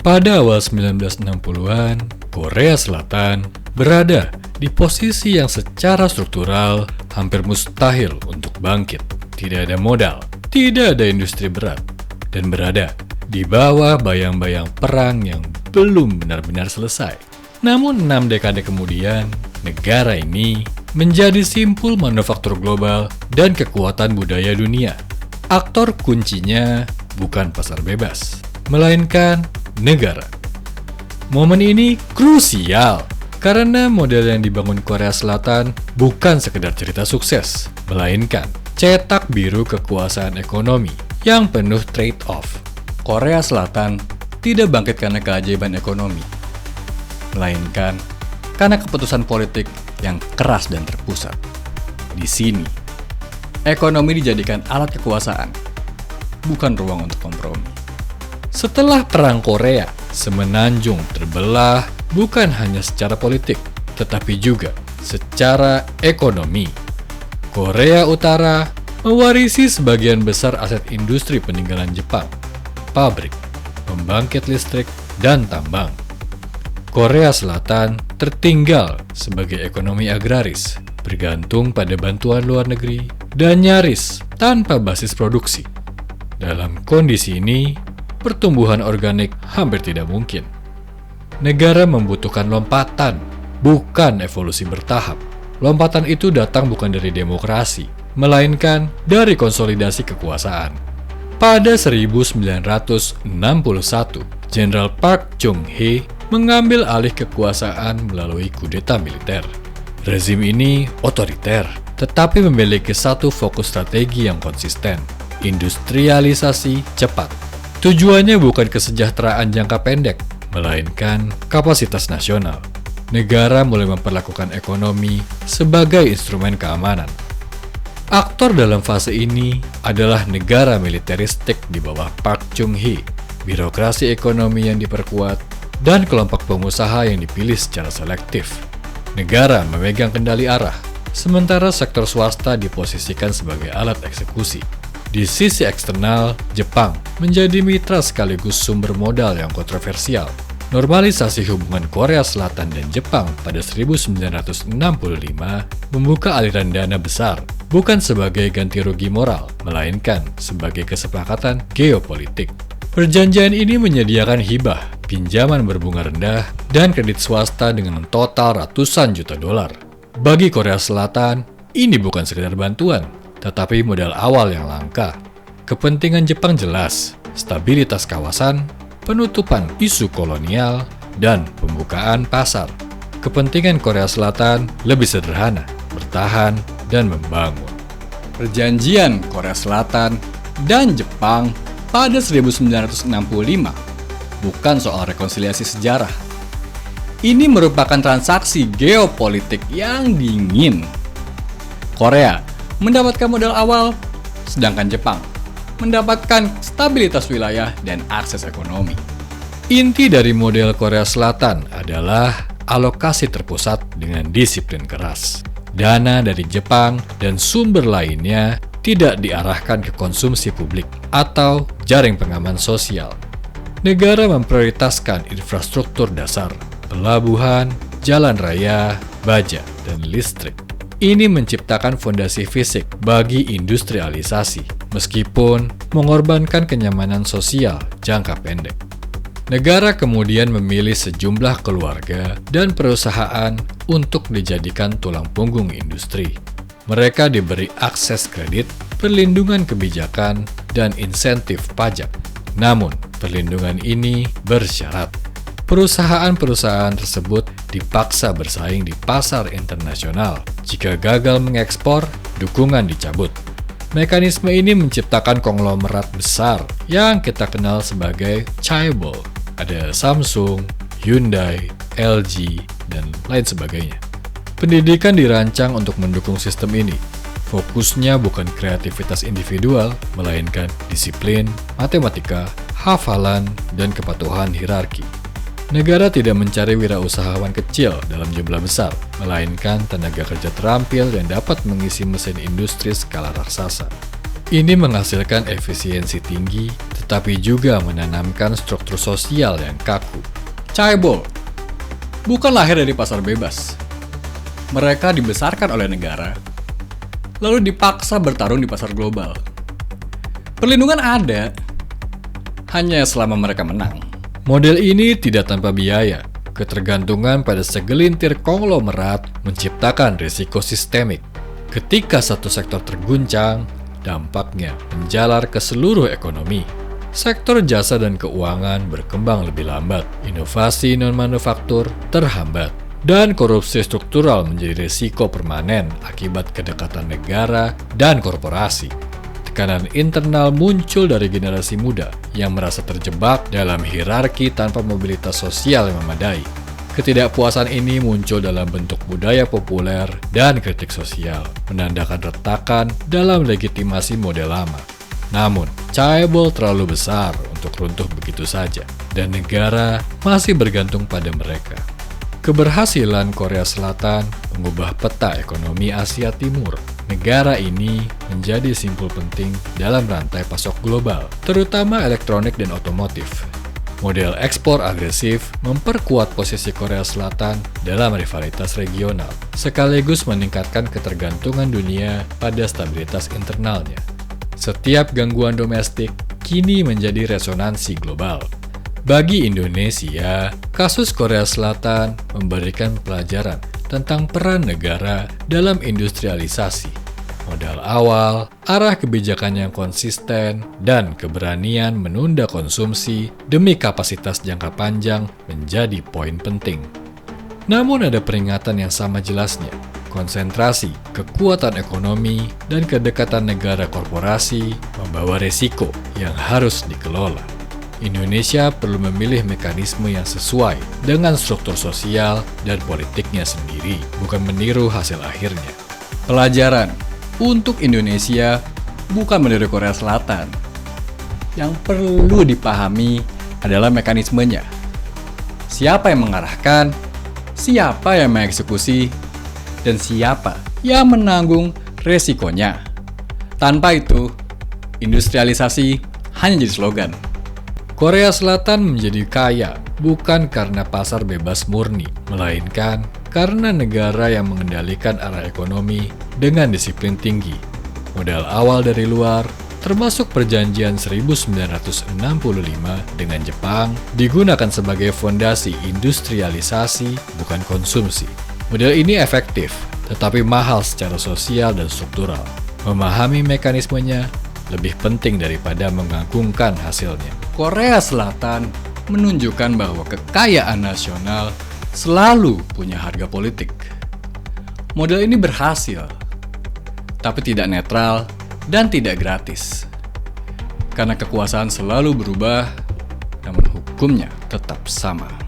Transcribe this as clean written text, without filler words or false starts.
Pada awal 1960-an, Korea Selatan berada di posisi yang secara struktural hampir mustahil untuk bangkit. Tidak ada modal, tidak ada industri berat, dan berada di bawah bayang-bayang perang yang belum benar-benar selesai. Namun 6 dekade kemudian, negara ini menjadi simpul manufaktur global dan kekuatan budaya dunia. Aktor kuncinya bukan pasar bebas, melainkan negara. Momen ini krusial karena model yang dibangun Korea Selatan bukan sekedar cerita sukses, melainkan cetak biru kekuasaan ekonomi yang penuh trade-off. Korea Selatan tidak bangkit karena keajaiban ekonomi, melainkan karena keputusan politik yang keras dan terpusat. Di sini, ekonomi dijadikan alat kekuasaan, bukan ruang untuk kompromi. Setelah Perang Korea, semenanjung terbelah bukan hanya secara politik, tetapi juga secara ekonomi. Korea Utara mewarisi sebagian besar aset industri peninggalan Jepang, pabrik, pembangkit listrik, dan tambang. Korea Selatan tertinggal sebagai ekonomi agraris, bergantung pada bantuan luar negeri, dan nyaris tanpa basis produksi. Dalam kondisi ini, pertumbuhan organik hampir tidak mungkin. Negara membutuhkan lompatan, bukan evolusi bertahap. Lompatan itu datang bukan dari demokrasi, melainkan dari konsolidasi kekuasaan. Pada 1961, Jenderal Park Chung-hee mengambil alih kekuasaan melalui kudeta militer. Rezim ini otoriter, tetapi memiliki satu fokus strategi yang konsisten: industrialisasi cepat. Tujuannya bukan kesejahteraan jangka pendek, melainkan kapasitas nasional. Negara mulai memperlakukan ekonomi sebagai instrumen keamanan. Aktor dalam fase ini adalah negara militeristik di bawah Park Chung-hee, birokrasi ekonomi yang diperkuat, dan kelompok pengusaha yang dipilih secara selektif. Negara memegang kendali arah, sementara sektor swasta diposisikan sebagai alat eksekusi. Di sisi eksternal, Jepang menjadi mitra sekaligus sumber modal yang kontroversial. Normalisasi hubungan Korea Selatan dan Jepang pada 1965 membuka aliran dana besar, bukan sebagai ganti rugi moral, melainkan sebagai kesepakatan geopolitik. Perjanjian ini menyediakan hibah, pinjaman berbunga rendah, dan kredit swasta dengan total ratusan juta dolar. Bagi Korea Selatan, ini bukan sekedar bantuan, tetapi modal awal yang langka. Kepentingan Jepang jelas: stabilitas kawasan, penutupan isu kolonial, dan pembukaan pasar. Kepentingan Korea Selatan lebih sederhana: bertahan dan membangun. Perjanjian Korea Selatan dan Jepang pada 1965 bukan soal rekonsiliasi sejarah. Ini merupakan transaksi geopolitik yang dingin. Korea mendapatkan modal awal, sedangkan Jepang mendapatkan stabilitas wilayah dan akses ekonomi. Inti dari model Korea Selatan adalah alokasi terpusat dengan disiplin keras. Dana dari Jepang dan sumber lainnya tidak diarahkan ke konsumsi publik atau jaring pengaman sosial. Negara memprioritaskan infrastruktur dasar, pelabuhan, jalan raya, baja, dan listrik. Ini menciptakan fondasi fisik bagi industrialisasi, meskipun mengorbankan kenyamanan sosial jangka pendek. Negara kemudian memilih sejumlah keluarga dan perusahaan untuk dijadikan tulang punggung industri. Mereka diberi akses kredit, perlindungan kebijakan, dan insentif pajak. Namun, perlindungan ini bersyarat. Perusahaan-perusahaan tersebut dipaksa bersaing di pasar internasional. Jika gagal mengekspor, dukungan dicabut. Mekanisme ini menciptakan konglomerat besar yang kita kenal sebagai chaebol. Ada Samsung, Hyundai, LG, dan lain sebagainya. Pendidikan dirancang untuk mendukung sistem ini. Fokusnya bukan kreativitas individual, melainkan disiplin, matematika, hafalan, dan kepatuhan hierarki. Negara tidak mencari wirausahawan kecil dalam jumlah besar, melainkan tenaga kerja terampil yang dapat mengisi mesin industri skala raksasa. Ini menghasilkan efisiensi tinggi, tetapi juga menanamkan struktur sosial yang kaku. Chaebol bukan lahir dari pasar bebas. Mereka dibesarkan oleh negara, lalu dipaksa bertarung di pasar global. Perlindungan ada, hanya selama mereka menang. Model ini tidak tanpa biaya. Ketergantungan pada segelintir konglomerat menciptakan risiko sistemik. Ketika satu sektor terguncang, dampaknya menjalar ke seluruh ekonomi. Sektor jasa dan keuangan berkembang lebih lambat, inovasi non-manufaktur terhambat, dan korupsi struktural menjadi risiko permanen akibat kedekatan negara dan korporasi. Tekanan internal muncul dari generasi muda yang merasa terjebak dalam hierarki tanpa mobilitas sosial yang memadai. Ketidakpuasan ini muncul dalam bentuk budaya populer dan kritik sosial, menandakan retakan dalam legitimasi model lama. Namun, Chaebol terlalu besar untuk runtuh begitu saja, dan negara masih bergantung pada mereka. Keberhasilan Korea Selatan mengubah peta ekonomi Asia Timur. Negara ini menjadi simpul penting dalam rantai pasok global, terutama elektronik dan otomotif. Model ekspor agresif memperkuat posisi Korea Selatan dalam rivalitas regional, sekaligus meningkatkan ketergantungan dunia pada stabilitas internalnya. Setiap gangguan domestik kini menjadi resonansi global. Bagi Indonesia, kasus Korea Selatan memberikan pelajaran tentang peran negara dalam industrialisasi. Modal awal, arah kebijakan yang konsisten, dan keberanian menunda konsumsi demi kapasitas jangka panjang menjadi poin penting. Namun ada peringatan yang sama jelasnya. Konsentrasi, kekuatan ekonomi, dan kedekatan negara korporasi membawa resiko yang harus dikelola. Indonesia perlu memilih mekanisme yang sesuai dengan struktur sosial dan politiknya sendiri, bukan meniru hasil akhirnya. Pelajaran untuk Indonesia bukan meniru Korea Selatan. Yang perlu dipahami adalah mekanismenya. Siapa yang mengarahkan, siapa yang mengeksekusi, dan siapa yang menanggung resikonya. Tanpa itu, industrialisasi hanya jadi slogan. Korea Selatan menjadi kaya bukan karena pasar bebas murni, melainkan karena negara yang mengendalikan arah ekonomi dengan disiplin tinggi. Modal awal dari luar, termasuk perjanjian 1965 dengan Jepang, digunakan sebagai fondasi industrialisasi, bukan konsumsi. Model ini efektif, tetapi mahal secara sosial dan struktural. Memahami mekanismenya lebih penting daripada mengagungkan hasilnya. Korea Selatan menunjukkan bahwa kekayaan nasional selalu punya harga politik. Model ini berhasil, tapi tidak netral dan tidak gratis. Karena kekuasaan selalu berubah, namun hukumnya tetap sama.